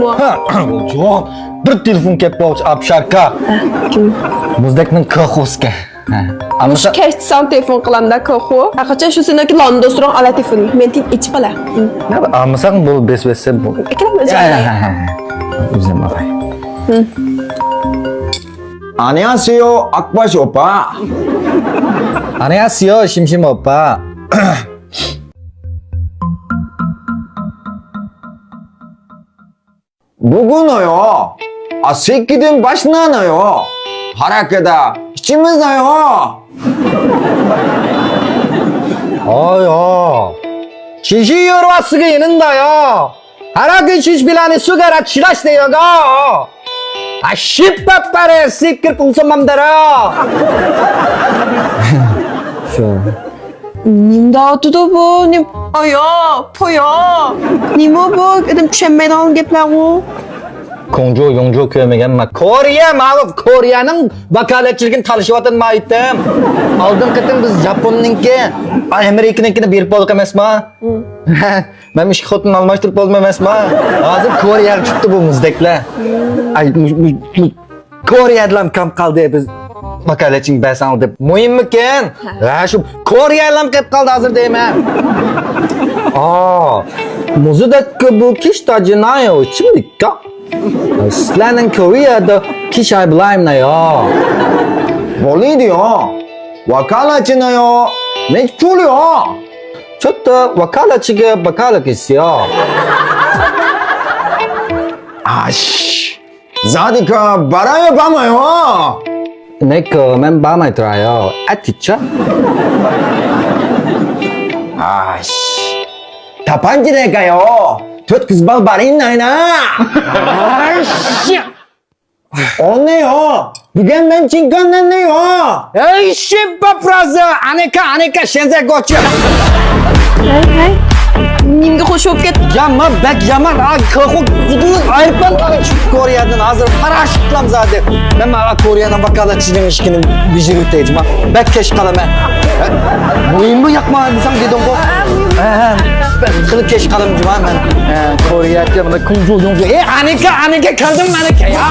mu? Yo'q, bir telefon kelib qoldi, apsharka. Kim? Muzdekning koxoska. Amsa Kechsan telefon qilamda ko'xu. Aqacha shu senaki londostroq ala telefon. Men tik ich bala. amsang bu besbesse bu. Ikram o'zi. O'zim olay. 안녕하세요, 악바시 오빠. 안녕하세요, 심심 오빠. 누구노요? 아, 새끼들 맛나나요? 하락에다 씹으세요. Kişi yorvasıga yanındayo. Haraki şiş bilani sugara çilaş diyoga. Aşıp papare sikir pulsamamdara. Şu. Nimda tudu bu? Nim Aya, poya. Nima bu? Edim tushunmaydigan gaplar u. Konjo yongjo ko'rmaganman. Koreya ma'lum, Koreyaning vakolatchiligini talashyapman aytdim. Oldin qatim biz Yaponniki, Amerikanikini berib oldik emasmi? Men ish xotin almashtirib oldim emasmi? Hozir Koreyaga chiqdi bu muzdeklar. Ay, Koreyadan kam qoldi biz vakolatchining basan deb. Muhimmikan? Ha, shu Koreyadan qolib qoldi hozir deyman. Muzdek bu kish tajinayo, chimlikka. Sizlarning Koreyada kish ayblayman-yo. 몰리디요. 와칼라치나요. 맥주요. Cho'tta vakolatchiga vakolat etsa. 아씨. 자디카 바라요 바마요. Nek men barmay turayo. Aticha. 아씨. 다 반지랄까요? 저 그스방 발이 있나이나? 아씨. 없네요. 이건 맨 찡깐났네요. Ey shimpa fraza, aneka shenza gocha. Nimga qo'shib ket. Yama bak yaman, ko'xu ayirpan Koreyadan hozir parash qilam zade. Men mana Koreyadan vakolatchining ishini bijirib o'tayman. Bak kesh qolaman. Muhimmi yoqma desam dedim bu. Qilib kesh qolam juma men. Koreyaga mana kunju yongju. Aneka kirdim meniki ya.